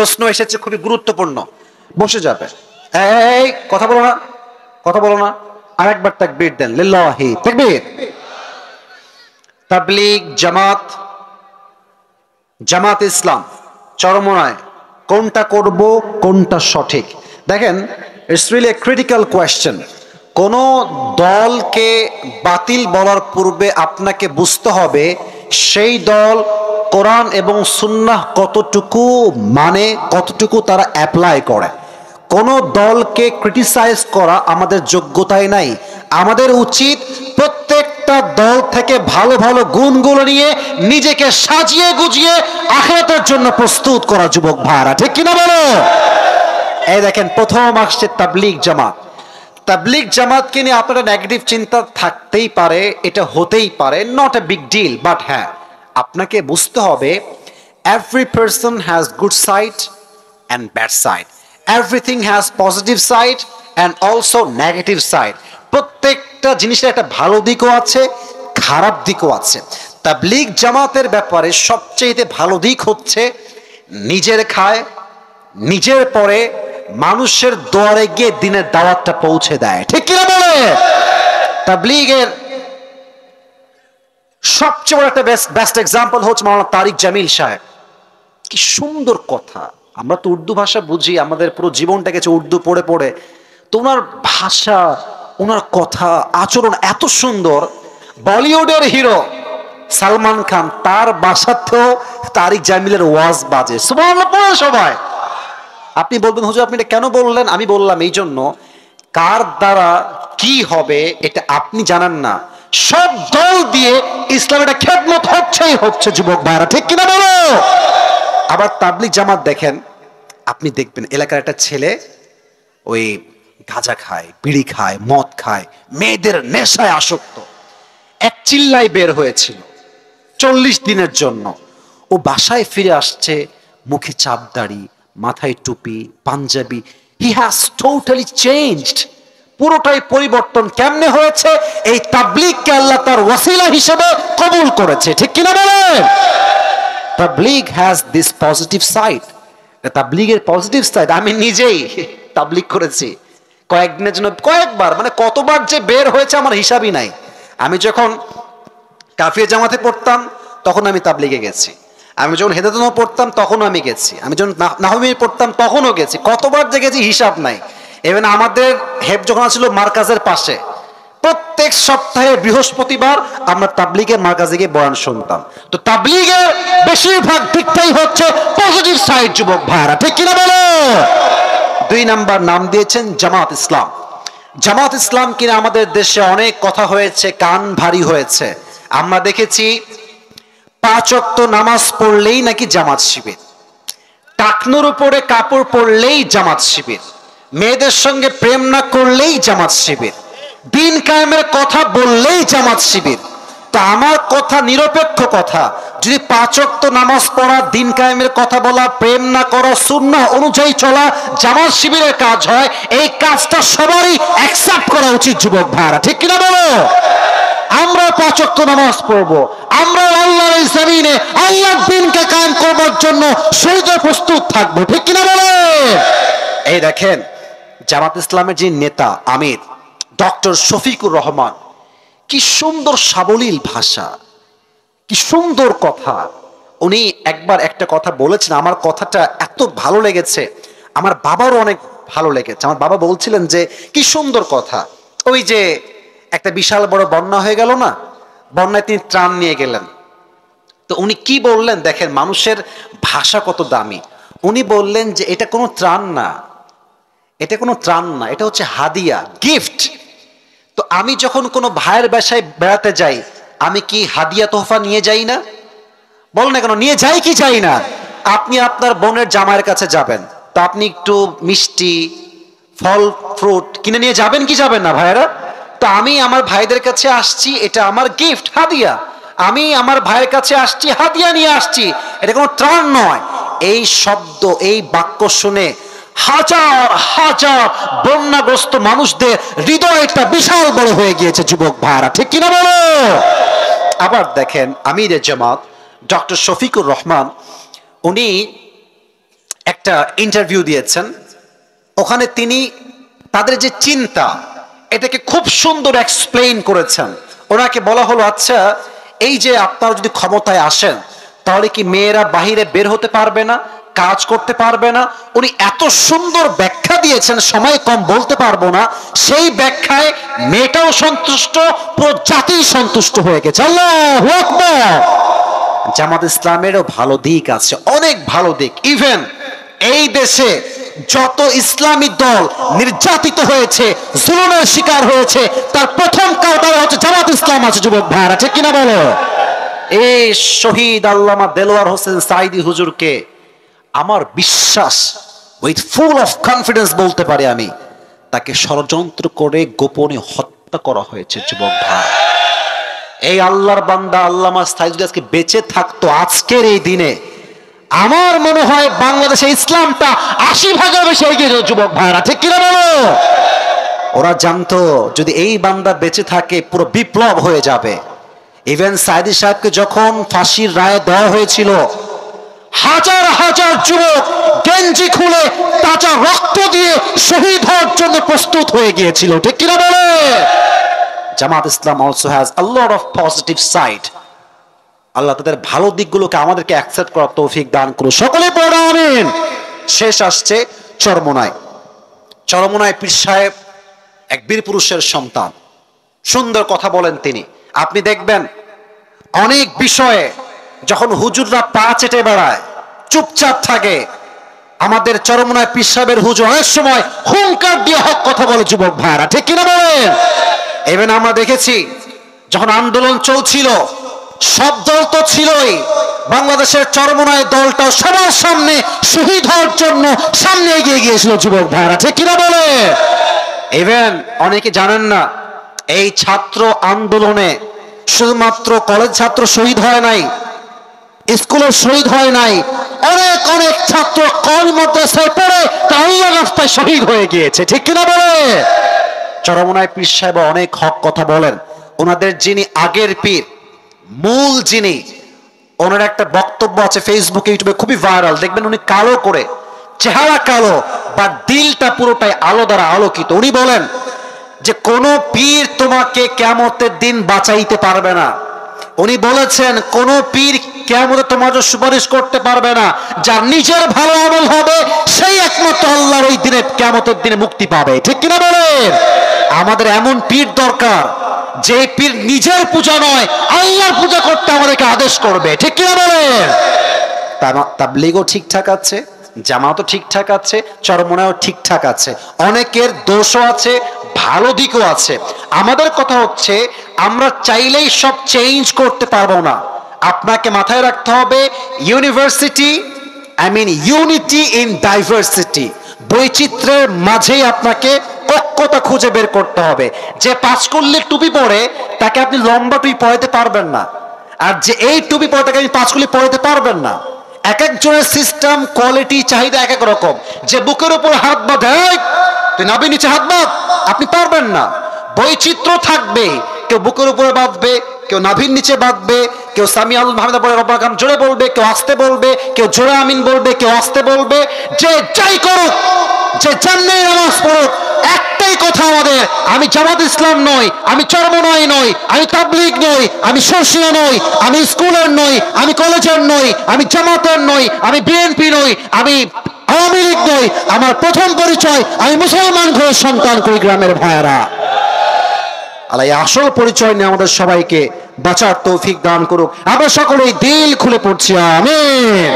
প্রশ্ন এসেছে খুবই গুরুত্বপূর্ণ, বসে যাবে। এই কথা বলো না, কথা বলো না, আরেকবার তাকবীর দেন, লিল্লাহি তাকবীর। তাবলীগ জামাত, জামাত ইসলাম চরমনায়, কোনটা করব কোনটা সঠিক? দেখেন, it's really a critical question. কোন দলকে বাতিল বলার পূর্বে আপনাকে বুঝতে হবে সেই দল কোরআন এবং সুন্নাহ কতটুকু মানে, কতটুকু তারা অ্যাপ্লাই করে। কোন দলকে ক্রিটিসাইজ করা আমাদের যোগ্যতাই নাই। আমাদের উচিত প্রত্যেকটা দল থেকে ভালো ভালো গুণগুলো নিয়ে নিজেকে সাজিয়ে গুজিয়ে আখিরাতের জন্য প্রস্তুত করা, যুবক ভাইরা, ঠিক কিনা বলো? এই দেখেন, প্রথম আসছে তাবলীগ জামাত। তাবলীগ জামাতকে নিয়ে আপনারা নেগেটিভ চিন্তা থাকতেই পারে, এটা হতেই পারে, not a big deal. But হ্যাঁ, আপনাকে বুঝতে হবে every person has good side and bad side, everything has positive side and also negative side. প্রত্যেকটা জিনিসের একটা ভালো দিকও আছে, খারাপ দিকও আছে। তাবলীগ জামাতের ব্যাপারে সবচেয়ে ভালো দিক হচ্ছে নিজের খায়, নিজের পরে মানুষের দুয়ারে গিয়ে দিনের দাওয়াতটা পৌঁছে দেয়, ঠিক কিনা বলে? তাবলীগের সবচেয়ে বড় একটা বেস্ট এক্সাম্পল হচ্ছে মাওলানা তারিক জামিল সাহেব। কি সুন্দর কথা! আমরা তো উর্দু ভাষা বুঝি, আমাদের পুরো জীবনটা গেছে উর্দু পড়ে পড়ে। তো ওনার ভাষা, ওনার কথা, আচরণ এত সুন্দর। বলিউডের হিরো সালমান খান, তার বাসাতেও তারিক জামিলের ওয়াজ বাজে, সুবহানাল্লাহ পড়ে সবাই। আপনি বলবেন, হুজুর আপনি এটা কেন বললেন? আমি বললাম এই জন্য, কার দ্বারা কি হবে এটা আপনি জানেন না। সব দল দিয়ে ইসলামের একটা খেদমত হচ্ছেই হচ্ছে, যুবক ভাইরা, ঠিক কিনা বলো? আবার তাবলীগ জামাত দেখেন, আপনি দেখবেন এলাকার একটা ছেলে ওই গাঁজা খায়, বিড়ি খায়, মদ খায়, মেয়েদের নেশায় আসক্ত, এক চিল্লায় বের হয়েছিল 40 দিনের জন্য। ও বাসায় ফিরে আসছে, মুখে চাপদাড়ি, মাথায় টুপি, পাঞ্জাবি। He has totally changed. পুরোটাই পরিবর্তন। কেমনে হয়েছে? এই তাবলীগকে আল্লাহ তার ওয়াসিলা হিসেবে কবুল করেছে, ঠিক কিনা বলেন? Tabligh has this positive side. তাবলীগের পজিটিভ সাইড, আমি নিজেই তাবলীগ করেছি কয়েকদিনের জন্য, কয়েকবার, মানে কতবার যে বের হয়েছে আমার হিসাবই নাই। আমি যখন কাফিয়া জামাতে পড়তাম তখন আমি তাবলীগে গেছি, আমি যখন হেদায়েতুন পড়তাম তখনও আমি গেছি, আমি যখন নাহমি পড়তাম তখনও গেছি, কতবার যে গেছি হিসাব নাই। এবং আমাদের হেফ যখন ছিল মার্কাজের পাশে, প্রত্যেক সপ্তাহে বৃহস্পতিবার আমরা তাবলীগের মার্কাজে গিয়ে বয়ান শুনতাম। তো তাবলীগের বেশিরভাগ দিকটাই হচ্ছে পজিটিভ সাইড, যুবক ভাইরা, ঠিক কিনা বলো? 2 নাম্বার নাম দিয়েছেন জামাত ইসলাম। জামাত ইসলাম কিনা আমাদের দেশে অনেক কথা হয়েছে, কান ভারী হয়েছে। আমরা দেখেছি 5 ওয়াক্ত নামাজ পড়লেই নাকি জামাত শিবির, টাকনুর উপরে কাপড় পরলেই জামাত শিবির, মেয়েদের সঙ্গে প্রেম না করলেই জামাত শিবির, দিন কায়েমের কথা বললেই জামাত শিবির। তা আমার কথা নিরপেক্ষ কথা, যদি 5 ওয়াক্ত নামাজ পড়া, দিন কায়েমের কথা বলা, প্রেম না করা, সুন্নাহ অনুযায়ী চলা জামাত শিবিরের কাজ হয়, এই কাজটা সবারই অ্যাকসেপ্ট করা উচিত, যুবক ভাইরা, ঠিক কিনা বলো? আমরা 5 ওয়াক্ত নামাজ পড়বো, আমরা আল্লাহর এই জমিনে আল্লাহর দ্বীনকে কায়েম করবার জন্য শহীদের প্রস্তুত থাকবো, ঠিক কিনা বলো? এই দেখেন, জামাত ইসলামের যে নেতা আমির ডক্টর শফিকুর রহমান, কি সুন্দর সাবলীল ভাষা, কি সুন্দর কথা। উনি একবার একটা কথা বলেছেন, আমার কথাটা এত ভালো লেগেছে, আমার বাবারও অনেক ভালো লেগেছে। আমার বাবা বলছিলেন যে কি সুন্দর কথা। ওই যে একটা বিশাল বড় বন্যা হয়ে গেল না, বন্যায় তিনি ত্রাণ নিয়ে গেলেন। তো উনি কি বললেন দেখেন, মানুষের ভাষা কত দামি। উনি বললেন যে এটা কোনো ত্রাণ না, এটা কোনো ত্রাণ না, এটা হচ্ছে হাদিয়া, গিফট। তো আমি যখন কোনো ভাইয়ের বাসায় বেড়াতে যাই, আমি কি হাদিয়া তোহফা নিয়ে যাই না? বল না কেন, নিয়ে যাই কি যাই না? আপনি আপনার বোনের জামাইয়ের কাছে যাবেন, তো আপনি একটু মিষ্টি, ফল, ফ্রুট কিনে নিয়ে যাবেন কি যাবেন না ভাইয়েরা? তো আমি আমার ভাইদের কাছে আসছি, এটা আমার গিফট, হাদিয়া। আমি আমার ভাইয়ের কাছে আসছি, হাদিয়া নিয়ে আসছি, এটা কোনো ত্রাণ নয়। এই শব্দ, এই বাক্য শুনে হাজার হাজার বন্যাগ্রস্ত মানুষদের হৃদয়টা বিশাল বড় হয়ে গিয়েছে, যুবক ভাইরা, ঠিক কিনা বলো? আবার দেখেন, আমিরে জামাত ডক্টর শফিকুর রহমান, উনি একটা ইন্টারভিউ দিয়েছেন। ওখানে তিনি তাদের যে চিন্তা এটাকে খুব সুন্দর এক্সপ্লেইন করেছেন। ওনাকে বলা হলো, আচ্ছা এই যে আপনারা যদি ক্ষমতায় আসেন তাহলে কি মেয়েরা বাহিরে বের হতে পারবে না, কাজ করতে পারবে না? উনি এত সুন্দর ব্যাখ্যা দিয়েছেন, সময় কম বলতে পারবো না। সেই ব্যাখ্যায় মেয়েটাও সন্তুষ্ট, পুরো জাতি সন্তুষ্ট হয়ে গেছে। আল্লাহু আকবার। জামাত ইসলামেরও ভালো দিক আছে, অনেক ভালো দিক। ইভেন এই দেশে যত ইসলামী দল নির্যাতিত হয়েছে, জুলুমের শিকার হয়েছে, তার প্রথম কাউন্টার হচ্ছে জামাত ইসলাম আছে। যুবক ভাইরা ঠিক কিনা বলো? এই শহীদ আল্লামা দেলোয়ার হোসেন সাঈদী হুজুরকে আমার বিশ্বাস, উইথ ফুল অফ কনফিডেন্স বলতে পারি আমি, তাকে ষড়যন্ত্র করে গোপনে হত্যা করা হয়েছে। যুবক ভাই, এই আল্লাহর বান্দা আল্লামা সাঈদী আজকে বেঁচে থাকতো আজকের এই দিনে, আমার মনে হয় বাংলাদেশে ইসলামটা 80% বেশি এগিয়ে যেত। যুবক ভাইরা ঠিক কিনা বলো? ওরা জানতো যদি এই বান্দা বেঁচে থাকে পুরো বিপ্লব হয়ে যাবে। ইভেন সাঈদী সাহেবকে যখন ফাঁসির রায় দেওয়া হয়েছিল, হাজার হাজার যুবক গেঞ্জি খুলে তাজা রক্ত দিয়ে শহীদ হওয়ার জন্য প্রস্তুত হয়ে গিয়েছিল। ঠিক কিনা বলে? Jamaat Islam also has a lot of positive side. Allah তাদের ভালো দিকগুলোকে আমাদেরকে অ্যাকসেপ্ট করার তৌফিক দান করুন। সকলে পড়ো আমিন। শেষ আসছে চরমোনাই। চরমোনাই পীর সাহেব এক বীর পুরুষের সন্তান, সুন্দর কথা বলেন তিনি। আপনি দেখবেন অনেক বিষয়ে যখন হুজুররা পা চেটে বেড়ায়, চুপচাপ থাকে, আমাদের চরমোনাই পীর সাহেবের হুজুর অনেক সময় হুঙ্কার দিয়ে হক কথা বলে। যুবক ভাইরা ঠিক কিনা বলেন? ইভেন আমরা দেখেছি যখন আন্দোলন চলছিল, সব দল তো ছিলই, বাংলাদেশের চরমোনাই দলটা সবার সামনে শহীদ হওয়ার জন্য সামনে এগিয়ে গিয়েছিল। যুবক ভাইরা ঠিক কিনা বলে? ইভেন অনেকে জানেন না, এই ছাত্র আন্দোলনে শুধুমাত্র কলেজ ছাত্র শহীদ হয় নাই, স্কুলের শহীদ হয় নাই, অনেক অনেক ছাত্র কল মাদ্রাসায় পড়ে আল্লাহর রাস্তায় শহীদ হয়ে গিয়েছে। ঠিক কিনা বলে? চরমোনাই পীর সাহেব অনেক হক কথা বলেন। ওনাদের যিনি আগের পীর, মূল যিনি, ওনার একটা বক্তব্য আছে ফেসবুকে ইউটিউবে খুবই ভাইরাল, দেখবেন উনি কালো করে, চেহারা কালো বা দিলটা পুরোটাই আলো দ্বারা আলোকিত। উনি বলেন যে কোন পীর তোমাকে কিয়ামতের দিন বাঁচাইতে পারবে না। উনি বলেছেন কোন পীর কিয়ামতে তোমার জন্য সুপারিশ করতে পারবে না। যার নিজের ভালো আমল হবে সেই একমাত্র আল্লাহর ওই দিনে কিয়ামতের দিনে মুক্তি পাবে। ঠিক কিনা বলেন? আমাদের এমন পীর দরকার যে পীর নিজের পূজা নয় আল্লাহর পূজা করতে আমাদেরকে আদেশ করবে। ঠিক কিনা বলেন? তাবলীগও ঠিকঠাক আছে, জামাতও ঠিকঠাক আছে, চরমোনাইও ঠিকঠাক আছে। অনেকের দোষও আছে, ভালো দিকও আছে। আমাদের কথা হচ্ছে আমরা চাইলেই সব চেঞ্জ করতে পারবো না। আপনাকে মাথায় রাখতে হবে ইউনিটি ইন ডাইভার্সিটি, বৈচিত্র্যের মাঝেই আপনাকে ঐক্যতা খুঁজে বের করতে হবে। যে পাঁচকল্লির টুপি পরে তাকে আপনি লম্বা টুপি পরাতে পারবেন না, আর যে এই টুপি পরে তাকে আপনি পাঁচকল্লি পরাতে পারবেন না। এক একজনের সিস্টেম, কোয়ালিটি, চাহিদা এক এক রকম। যে বুকের উপর হাত বাঁধে তুই নাভি নিচে হাত বাঁধ, আপনি পারবেন না। বৈচিত্র্য থাকবে, কেউ বুকের উপরে বাঁধবে, কেউ নাভির নিচে বাঁধবে, কেউ সামি আল মাহমুদ পরে রব্বানা কাম জোরে বলবে, কেউ আস্তে বলবে, কেউ জোরে আমিন বলবে, কেউ আস্তে বলবে। যে যাই করুক, যে জান্নাতে নামাজ পড়ুক, একটাই কথা আমাদের, আমি জামাত ইসলাম নই, আমি চরমোনাই নই, আমি তাবলীগ নই, আমি শর্ষিয়া নই, আমি স্কুলের নই, আমি কলেজের নই, আমি জামাতের নই, আমি বিএনপি নই, আমি আওয়ামী লীগ নই। আমার প্রথম পরিচয় আমি মুসলমান ঘরের সন্তান। কুড়িগ্রামের ভাইয়েরা, আল্লাহ আসল পরিচয় নিয়ে আমাদের সবাইকে বাঁচার তৌফিক দান করুক। আমরা সকলেই দিল খুলে পড়ছি আমিন।